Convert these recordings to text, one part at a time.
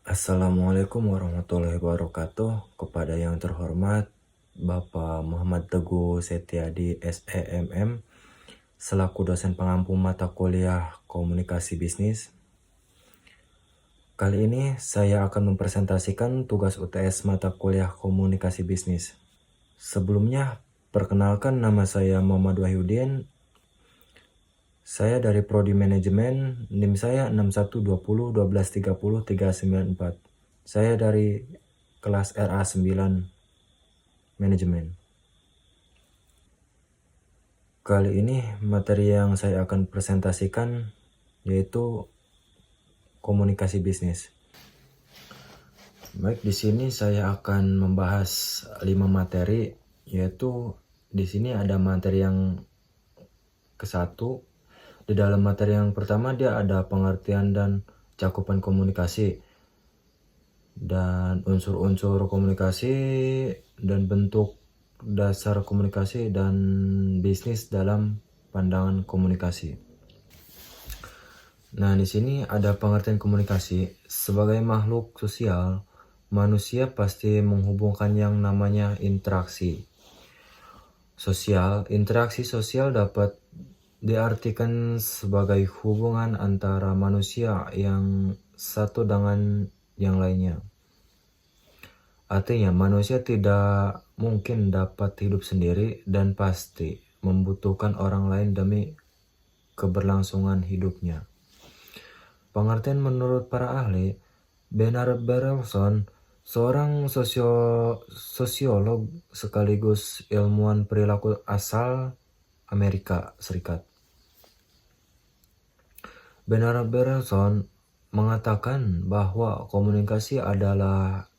Assalamualaikum warahmatullahi wabarakatuh. Kepada yang terhormat Bapak Muhammad Teguh Setiadi SEMM selaku dosen pengampu mata kuliah Komunikasi Bisnis. Kali ini saya akan mempresentasikan tugas UTS mata kuliah Komunikasi Bisnis. Sebelumnya, perkenalkan, nama saya Muhammad Wahyudin. Saya dari Prodi Manajemen, NIM saya 61201230 394. Saya dari kelas RA9 Manajemen. Kali ini materi yang saya akan presentasikan yaitu komunikasi bisnis. Baik, di sini saya akan membahas 5 materi, yaitu di sini ada materi yang ke-1. Di dalam materi yang pertama dia ada pengertian dan cakupan komunikasi dan unsur-unsur komunikasi dan bentuk dasar komunikasi dan bisnis dalam pandangan komunikasi. Nah, di sini ada pengertian komunikasi. Sebagai makhluk sosial, manusia pasti menghubungkan yang namanya interaksi sosial. Interaksi sosial dapat diartikan sebagai hubungan antara manusia yang satu dengan yang lainnya. Artinya, manusia tidak mungkin dapat hidup sendiri dan pasti membutuhkan orang lain demi keberlangsungan hidupnya. Pengertian menurut para ahli, Bernard Berelson, seorang sosiolog sekaligus ilmuwan perilaku asal Amerika Serikat. Bernard Berelson mengatakan bahwa komunikasi adalah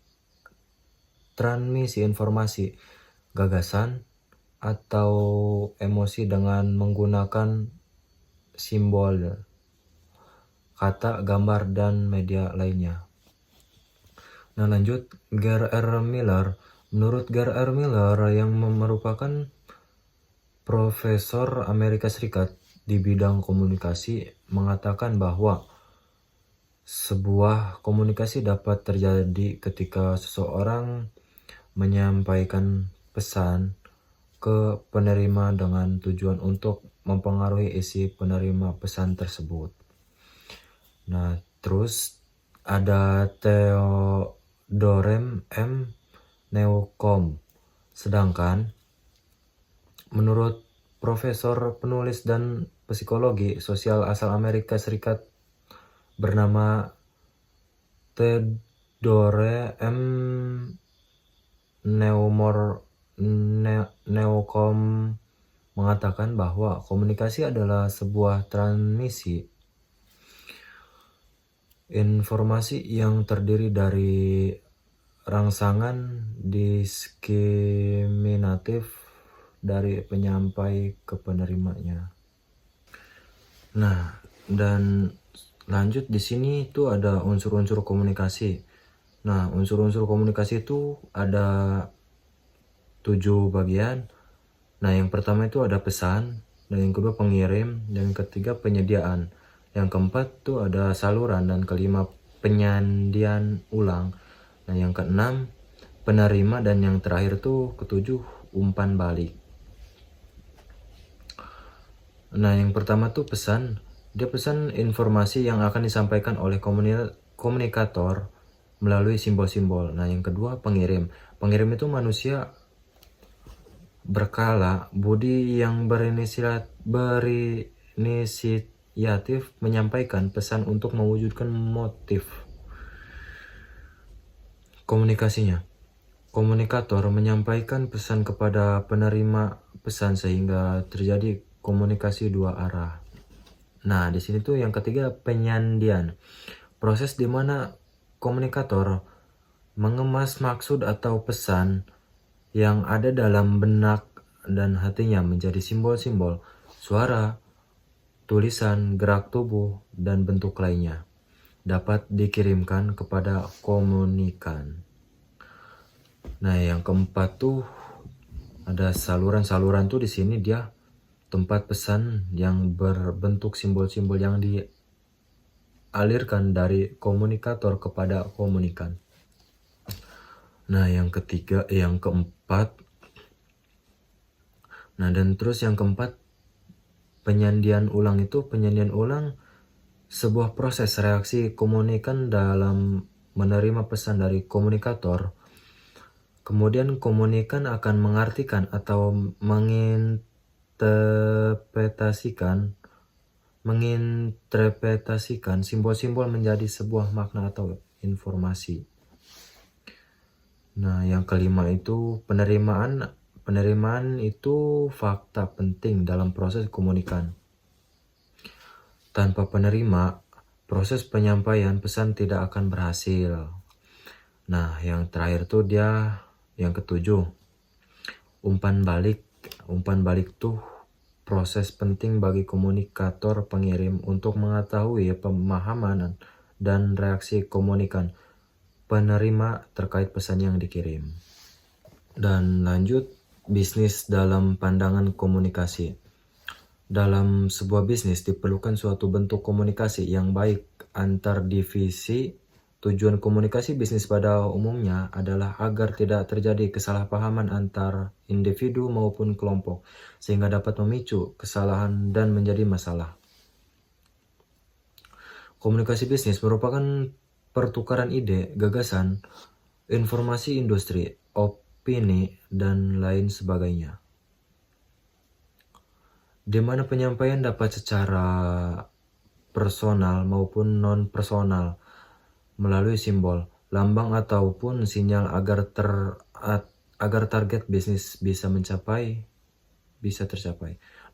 transmisi informasi, gagasan, atau emosi dengan menggunakan simbol, kata, gambar, dan media lainnya. Nah, lanjut, Gary R. Miller. Menurut Gary R. Miller yang merupakan profesor Amerika Serikat di bidang komunikasi, mengatakan bahwa sebuah komunikasi dapat terjadi ketika seseorang menyampaikan pesan ke penerima dengan tujuan untuk mempengaruhi isi penerima pesan tersebut. Nah, terus ada Theodore M. Newcomb. Sedangkan menurut profesor penulis dan psikologi sosial asal Amerika Serikat bernama Theodore M. Newcomb mengatakan bahwa komunikasi adalah sebuah transmisi informasi yang terdiri dari rangsangan diskriminatif dari penyampai ke penerimanya. Nah, dan lanjut di sini itu ada unsur-unsur komunikasi. Nah, unsur-unsur komunikasi itu ada 7 bagian. Nah, yang pertama itu ada pesan, dan yang kedua pengirim, dan yang ketiga penyediaan, yang keempat itu ada saluran, dan kelima penyandian ulang, dan yang keenam penerima, dan yang terakhir itu ketujuh umpan balik. Nah, yang pertama tuh pesan. Dia pesan informasi yang akan disampaikan oleh komunikator melalui simbol-simbol. Nah, yang kedua pengirim. Pengirim itu manusia berkala budi yang berinisiatif menyampaikan pesan untuk mewujudkan motif komunikasinya. Komunikator menyampaikan pesan kepada penerima pesan sehingga terjadi komunikasi dua arah. Nah, di sini tuh yang ketiga penyandian. Proses di mana komunikator mengemas maksud atau pesan yang ada dalam benak dan hatinya menjadi simbol-simbol, suara, tulisan, gerak tubuh, dan bentuk lainnya dapat dikirimkan kepada komunikan. Nah, yang keempat tuh ada saluran-saluran tuh di sini dia tempat pesan yang berbentuk simbol-simbol yang dialirkan dari komunikator kepada komunikan. Nah, yang keempat, penyandian ulang sebuah proses reaksi komunikan dalam menerima pesan dari komunikator. Kemudian komunikan akan mengartikan atau menginterpretasikan simbol-simbol menjadi sebuah makna atau informasi. Nah, yang kelima itu penerimaan. Penerimaan itu fakta penting dalam proses komunikan. Tanpa penerima, proses penyampaian pesan tidak akan berhasil. Nah, yang terakhir tuh yang ketujuh, umpan balik. Umpan balik tuh proses penting bagi komunikator pengirim untuk mengetahui pemahaman dan reaksi komunikan penerima terkait pesan yang dikirim. Dan lanjut, bisnis dalam pandangan komunikasi. Dalam sebuah bisnis diperlukan suatu bentuk komunikasi yang baik antar divisi. Tujuan komunikasi bisnis pada umumnya adalah agar tidak terjadi kesalahpahaman antar individu maupun kelompok, sehingga dapat memicu kesalahan dan menjadi masalah. Komunikasi bisnis merupakan pertukaran ide, gagasan, informasi industri, opini, dan lain sebagainya, di mana penyampaian dapat secara personal maupun non-personal melalui simbol, lambang, ataupun sinyal agar target bisnis bisa tercapai.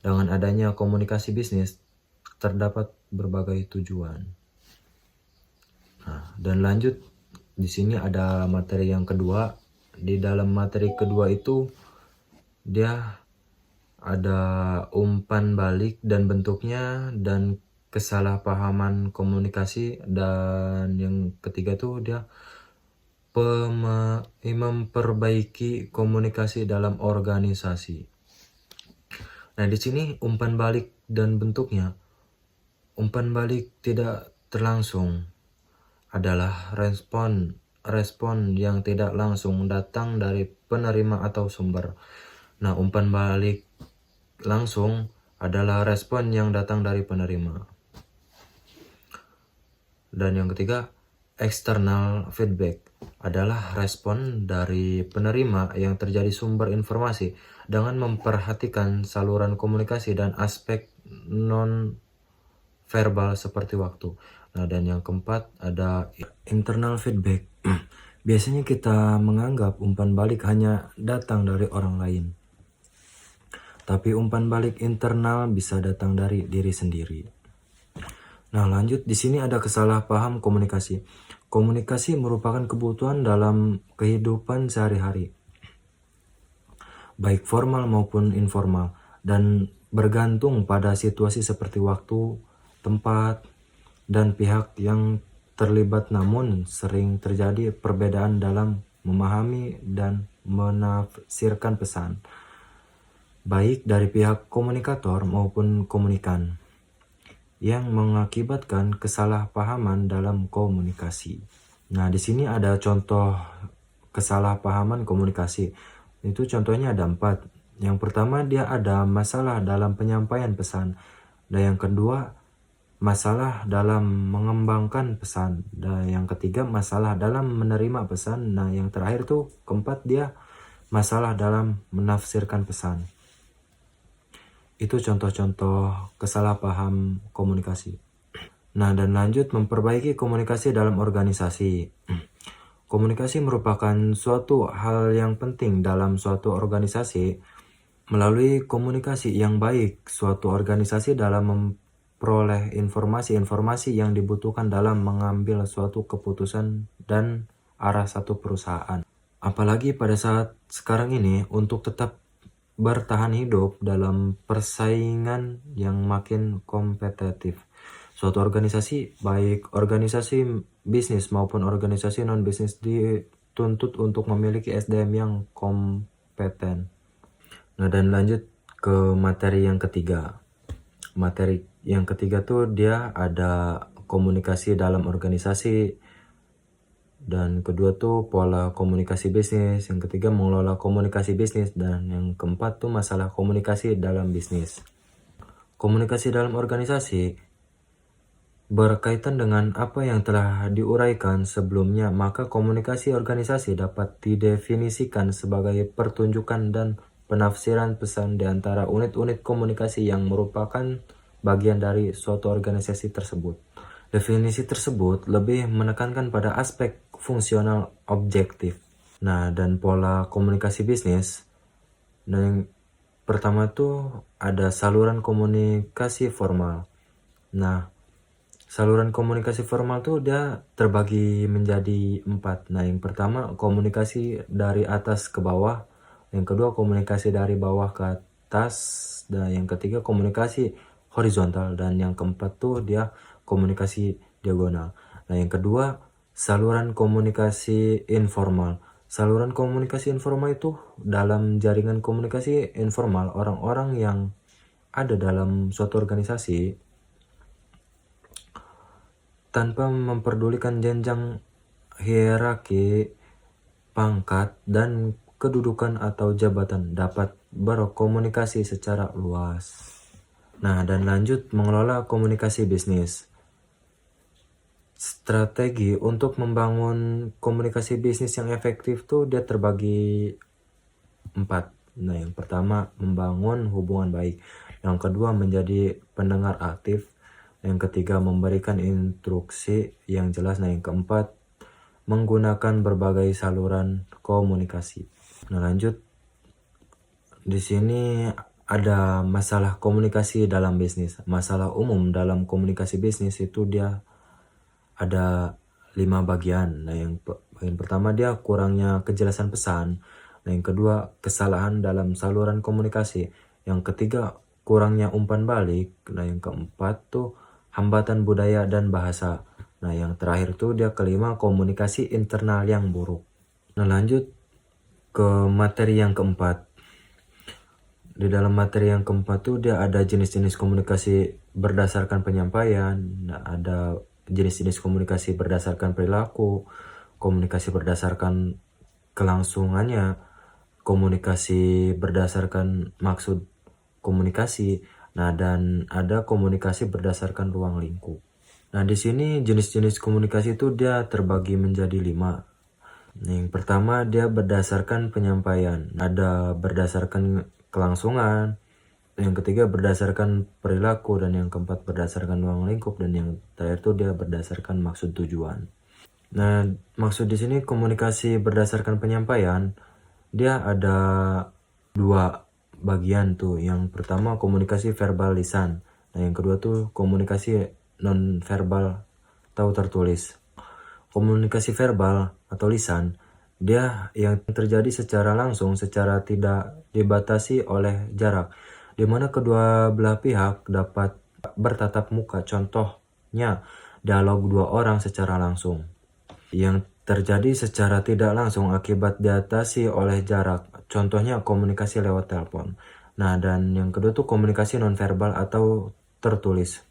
Dengan adanya komunikasi bisnis, terdapat berbagai tujuan. Nah, dan lanjut, di sini ada materi yang kedua. Di dalam materi kedua itu dia ada umpan balik dan bentuknya, dan kesalahpahaman komunikasi, dan yang ketiga tuh dia memperbaiki komunikasi dalam organisasi. Nah, di sini umpan balik dan bentuknya. Umpan balik tidak terlangsung adalah respon yang tidak langsung datang dari penerima atau sumber. Nah, umpan balik langsung adalah respon yang datang dari penerima. Dan yang ketiga, external feedback adalah respon dari penerima yang terjadi sumber informasi dengan memperhatikan saluran komunikasi dan aspek non-verbal seperti waktu. Nah, dan yang keempat ada internal feedback. Biasanya kita menganggap umpan balik hanya datang dari orang lain, tapi umpan balik internal bisa datang dari diri sendiri. Nah, lanjut, di sini ada kesalahpaham komunikasi. Komunikasi merupakan kebutuhan dalam kehidupan sehari-hari, baik formal maupun informal, dan bergantung pada situasi seperti waktu, tempat, dan pihak yang terlibat. Namun sering terjadi perbedaan dalam memahami dan menafsirkan pesan, baik dari pihak komunikator maupun komunikan, yang mengakibatkan kesalahpahaman dalam komunikasi. Nah, di sini ada contoh kesalahpahaman komunikasi. Itu contohnya ada 4. Yang pertama, dia ada masalah dalam penyampaian pesan. Dan yang kedua, masalah dalam mengembangkan pesan. Dan yang ketiga, masalah dalam menerima pesan. Nah, yang terakhir tuh keempat, dia masalah dalam menafsirkan pesan. Itu contoh-contoh kesalahpaham komunikasi. Nah, dan lanjut, memperbaiki komunikasi dalam organisasi. Komunikasi merupakan suatu hal yang penting dalam suatu organisasi. Melalui komunikasi yang baik, suatu organisasi dalam memperoleh informasi-informasi yang dibutuhkan dalam mengambil suatu keputusan dan arah satu perusahaan. Apalagi pada saat sekarang ini, untuk tetap bertahan hidup dalam persaingan yang makin kompetitif. Suatu organisasi, baik organisasi bisnis maupun organisasi non-bisnis, dituntut untuk memiliki SDM yang kompeten. Nah, dan lanjut ke materi yang ketiga. Materi yang ketiga tuh dia ada komunikasi dalam organisasi, dan kedua tuh pola komunikasi bisnis, yang ketiga mengelola komunikasi bisnis, dan yang keempat tuh masalah komunikasi dalam bisnis. Komunikasi dalam organisasi berkaitan dengan apa yang telah diuraikan sebelumnya, maka komunikasi organisasi dapat didefinisikan sebagai pertunjukan dan penafsiran pesan di antara unit-unit komunikasi yang merupakan bagian dari suatu organisasi tersebut. Definisi tersebut lebih menekankan pada aspek fungsional objektif. Nah, dan pola komunikasi bisnis. Nah, yang pertama tuh ada saluran komunikasi formal. Nah, saluran komunikasi formal tuh dia terbagi menjadi 4. Nah, yang pertama komunikasi dari atas ke bawah, yang kedua komunikasi dari bawah ke atas, dan yang ketiga komunikasi horizontal, dan yang keempat tuh dia komunikasi diagonal. Nah, yang kedua saluran komunikasi informal. Saluran komunikasi informal itu dalam jaringan komunikasi informal, orang-orang yang ada dalam suatu organisasi tanpa memperdulikan jenjang hierarki, pangkat, dan kedudukan atau jabatan dapat berkomunikasi secara luas. Nah, dan lanjut mengelola komunikasi bisnis. Strategi untuk membangun komunikasi bisnis yang efektif tuh dia terbagi 4. Nah, yang pertama membangun hubungan baik, yang kedua menjadi pendengar aktif, yang ketiga memberikan instruksi yang jelas, nah yang keempat menggunakan berbagai saluran komunikasi. Nah, lanjut di sini ada masalah komunikasi dalam bisnis. Masalah umum dalam komunikasi bisnis itu dia ada 5 bagian. Nah, yang bagian pertama dia kurangnya kejelasan pesan. Nah, yang kedua kesalahan dalam saluran komunikasi. Yang ketiga kurangnya umpan balik. Nah, yang keempat tuh hambatan budaya dan bahasa. Nah, yang terakhir tuh dia kelima komunikasi internal yang buruk. Nah, lanjut ke materi yang keempat. Di dalam materi yang keempat tuh dia ada jenis-jenis komunikasi berdasarkan penyampaian, nah, ada jenis-jenis komunikasi berdasarkan perilaku, komunikasi berdasarkan kelangsungannya, komunikasi berdasarkan maksud komunikasi, nah dan ada komunikasi berdasarkan ruang lingkup. Nah, di sini jenis-jenis komunikasi itu dia terbagi menjadi 5. Yang pertama dia berdasarkan penyampaian, ada berdasarkan kelangsungan, yang ketiga berdasarkan perilaku, dan yang keempat berdasarkan ruang lingkup, dan yang terakhir itu dia berdasarkan maksud tujuan. Nah, maksud di sini komunikasi berdasarkan penyampaian dia ada 2 bagian tuh. Yang pertama komunikasi verbal lisan, nah yang kedua tuh komunikasi non verbal atau tertulis. Komunikasi verbal atau lisan dia yang terjadi secara langsung, secara tidak dibatasi oleh jarak, di mana kedua belah pihak dapat bertatap muka. Contohnya dialog 2 orang secara langsung yang terjadi secara tidak langsung akibat diatasi oleh jarak. Contohnya komunikasi lewat telepon. Nah, dan yang kedua tuh komunikasi nonverbal atau tertulis.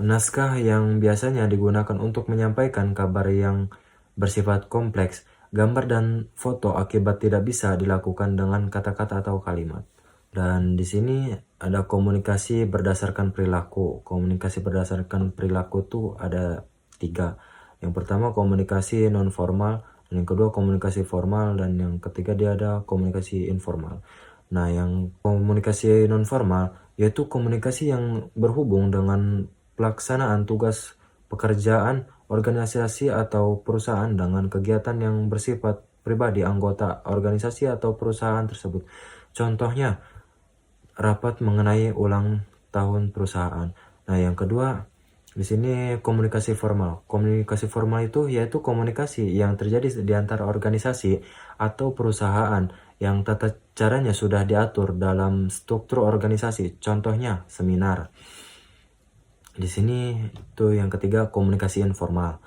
Naskah yang biasanya digunakan untuk menyampaikan kabar yang bersifat kompleks, gambar dan foto akibat tidak bisa dilakukan dengan kata-kata atau kalimat. Dan di sini ada komunikasi berdasarkan perilaku. Komunikasi berdasarkan perilaku tuh ada 3. Yang pertama komunikasi non formal, dan yang kedua komunikasi formal, dan yang ketiga dia ada komunikasi informal. Nah, yang komunikasi non formal yaitu komunikasi yang berhubung dengan pelaksanaan tugas pekerjaan organisasi atau perusahaan dengan kegiatan yang bersifat pribadi anggota organisasi atau perusahaan tersebut. Contohnya rapat mengenai ulang tahun perusahaan. Nah, yang kedua di sini komunikasi formal. Komunikasi formal itu yaitu komunikasi yang terjadi di antara organisasi atau perusahaan yang tata caranya sudah diatur dalam struktur organisasi. Contohnya seminar. Di sini itu yang ketiga komunikasi informal,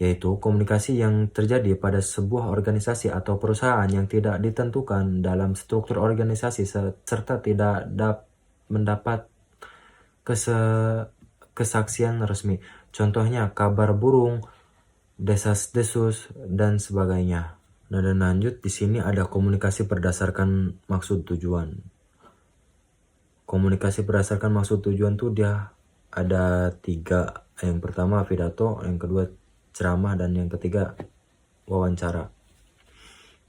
yaitu komunikasi yang terjadi pada sebuah organisasi atau perusahaan yang tidak ditentukan dalam struktur organisasi serta tidak mendapat kesaksian resmi. Contohnya kabar burung, desas-desus, dan sebagainya. Nah, dan lanjut di sini ada komunikasi berdasarkan maksud tujuan. Komunikasi berdasarkan maksud tujuan tuh dia ada 3. Yang pertama pidato, yang kedua ceramah, dan yang ketiga wawancara.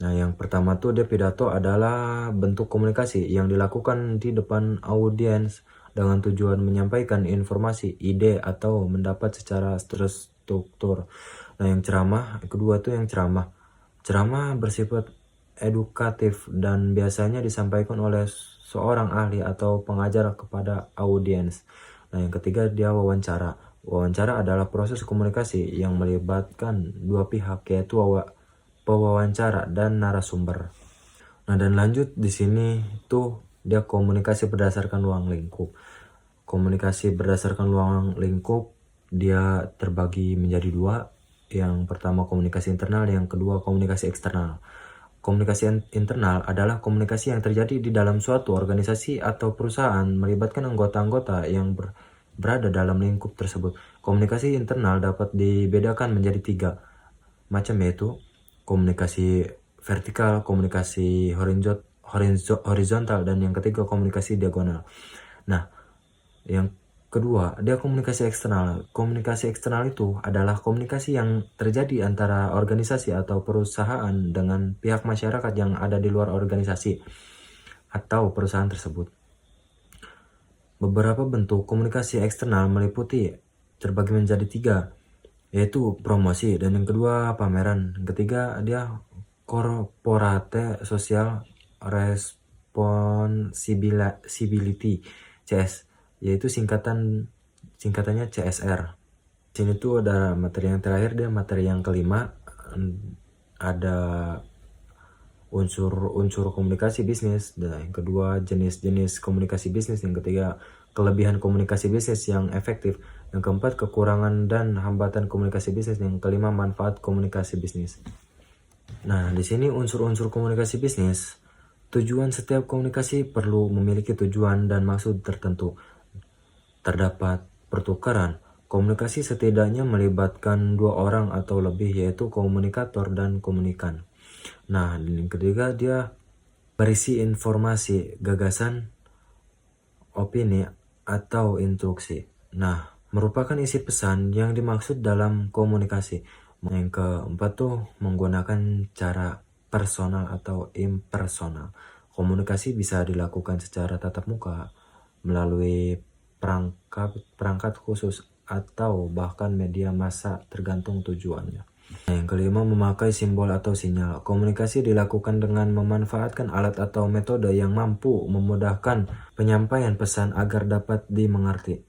Nah, yang pertama tuh dia pidato adalah bentuk komunikasi yang dilakukan di depan audiens dengan tujuan menyampaikan informasi, ide, atau mendapat secara terstruktur. Nah, yang ceramah, kedua tuh yang ceramah. Ceramah bersifat edukatif dan biasanya disampaikan oleh seorang ahli atau pengajar kepada audiens. Nah, yang ketiga dia wawancara. Wawancara adalah proses komunikasi yang melibatkan dua pihak, yaitu pewawancara dan narasumber. Nah, dan lanjut di sini tuh dia komunikasi berdasarkan ruang lingkup. Komunikasi berdasarkan ruang lingkup dia terbagi menjadi 2. Yang pertama komunikasi internal, yang kedua komunikasi eksternal. Komunikasi internal adalah komunikasi yang terjadi di dalam suatu organisasi atau perusahaan melibatkan anggota-anggota yang berada dalam lingkup tersebut. Komunikasi internal dapat dibedakan menjadi 3 macam, yaitu komunikasi vertikal, komunikasi horizontal, dan yang ketiga komunikasi diagonal. Nah, yang kedua, dia komunikasi eksternal. Komunikasi eksternal itu adalah komunikasi yang terjadi antara organisasi atau perusahaan dengan pihak masyarakat yang ada di luar organisasi atau perusahaan tersebut. Beberapa bentuk komunikasi eksternal meliputi terbagi menjadi 3, yaitu promosi, dan yang kedua pameran. Yang ketiga dia corporate social responsibility, CS, yaitu singkatannya CSR. Sini tuh ada materi yang terakhir, dia materi yang kelima, ada unsur komunikasi bisnis, dan yang kedua jenis-jenis komunikasi bisnis, yang ketiga kelebihan komunikasi bisnis yang efektif, yang keempat kekurangan dan hambatan komunikasi bisnis, yang kelima manfaat komunikasi bisnis. Nah, di sini unsur-unsur komunikasi bisnis. Tujuan setiap komunikasi perlu memiliki tujuan dan maksud tertentu. Terdapat pertukaran. Komunikasi setidaknya melibatkan 2 orang atau lebih, yaitu komunikator dan komunikan. Nah, yang ketiga dia berisi informasi, gagasan, opini, atau instruksi. Nah, merupakan isi pesan yang dimaksud dalam komunikasi. Yang keempat tuh menggunakan cara personal atau impersonal. Komunikasi bisa dilakukan secara tatap muka, melalui perangkat khusus, atau bahkan media massa, tergantung tujuannya. Yang kelima, memakai simbol atau sinyal. Komunikasi dilakukan dengan memanfaatkan alat atau metode yang mampu memudahkan penyampaian pesan agar dapat dimengerti.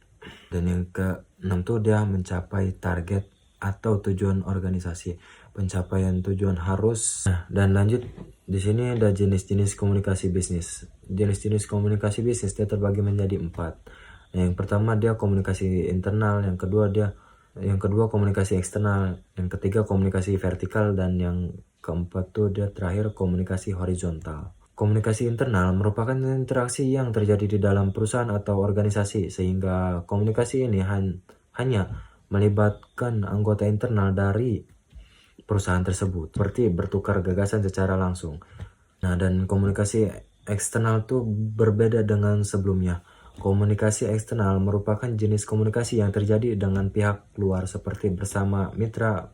Dan yang keenam tuh dia mencapai target atau tujuan organisasi. Pencapaian tujuan harus. Nah, dan lanjut di sini ada jenis-jenis komunikasi bisnis. Jenis-jenis komunikasi bisnis dia terbagi menjadi 4. Yang pertama dia komunikasi internal, yang kedua komunikasi eksternal, yang ketiga komunikasi vertikal, dan yang keempat tuh dia terakhir komunikasi horizontal. Komunikasi internal merupakan interaksi yang terjadi di dalam perusahaan atau organisasi, sehingga komunikasi ini hanya melibatkan anggota internal dari perusahaan tersebut, seperti bertukar gagasan secara langsung. Nah, dan komunikasi eksternal tuh berbeda dengan sebelumnya. Komunikasi eksternal merupakan jenis komunikasi yang terjadi dengan pihak luar seperti bersama mitra,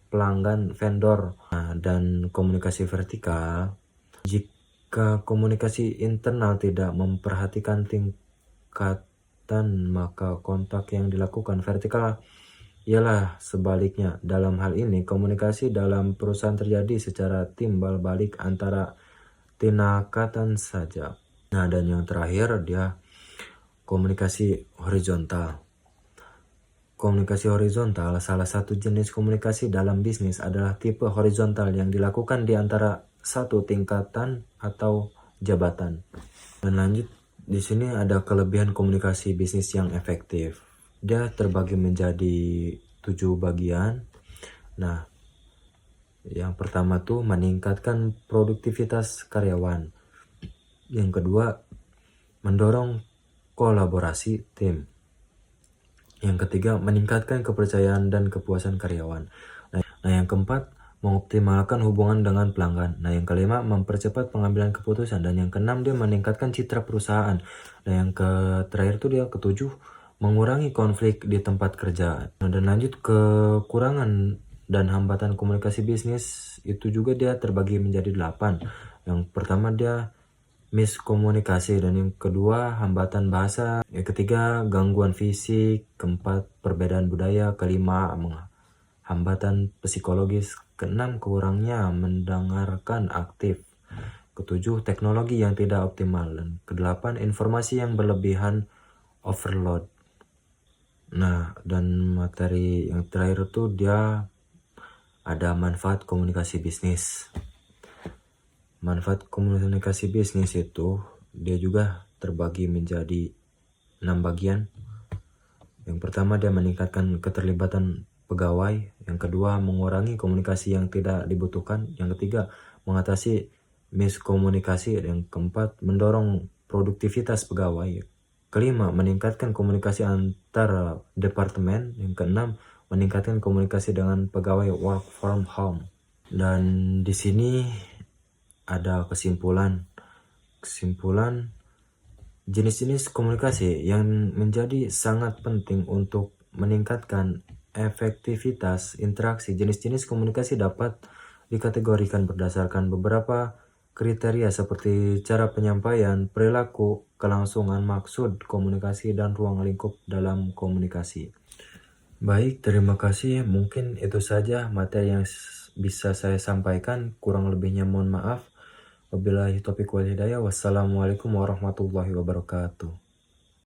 pelanggan, vendor. Nah, dan komunikasi vertikal, jika komunikasi internal tidak memperhatikan tingkatan, maka kontak yang dilakukan vertikal ialah sebaliknya. Dalam hal ini, komunikasi dalam perusahaan terjadi secara timbal balik antara tindakan saja. Nah, dan yang terakhir dia komunikasi horizontal. Komunikasi horizontal, salah satu jenis komunikasi dalam bisnis adalah tipe horizontal yang dilakukan di antara satu tingkatan atau jabatan. Dan lanjut di sini ada kelebihan komunikasi bisnis yang efektif. Dia terbagi menjadi 7 bagian. Nah, yang pertama tuh meningkatkan produktivitas karyawan. Yang kedua, mendorong kolaborasi tim. Yang ketiga, meningkatkan kepercayaan dan kepuasan karyawan. Nah, yang keempat, mengoptimalkan hubungan dengan pelanggan. Nah, yang kelima, mempercepat pengambilan keputusan. Dan yang keenam, dia meningkatkan citra perusahaan. Dan yang terakhir tuh dia ketujuh, mengurangi konflik di tempat kerja. Nah, dan lanjut kekurangan dan hambatan komunikasi bisnis itu juga dia terbagi menjadi 8. Yang pertama dia miskomunikasi, dan yang kedua hambatan bahasa, yang ketiga gangguan fisik, keempat perbedaan budaya, kelima hambatan psikologis, keenam kurangnya mendengarkan aktif, ketujuh teknologi yang tidak optimal, dan kedelapan informasi yang berlebihan, overload. Nah, dan materi yang terakhir tuh dia ada manfaat komunikasi bisnis. Manfaat komunikasi bisnis itu dia juga terbagi menjadi 6 bagian. Yang pertama dia meningkatkan keterlibatan pegawai, yang kedua mengurangi komunikasi yang tidak dibutuhkan, yang ketiga mengatasi miskomunikasi, yang keempat mendorong produktivitas pegawai, kelima meningkatkan komunikasi antar departemen, yang keenam meningkatkan komunikasi dengan pegawai work from home. Dan di sini ada kesimpulan jenis-jenis komunikasi yang menjadi sangat penting untuk meningkatkan efektivitas interaksi. Jenis-jenis komunikasi dapat dikategorikan berdasarkan beberapa kriteria seperti cara penyampaian, perilaku, kelangsungan, maksud komunikasi, dan ruang lingkup dalam komunikasi. Baik, terima kasih. Mungkin itu saja materi yang bisa saya sampaikan. Kurang lebihnya mohon maaf. Wabillahi taufiq wal hidayah. Wassalamualaikum warahmatullahi wabarakatuh.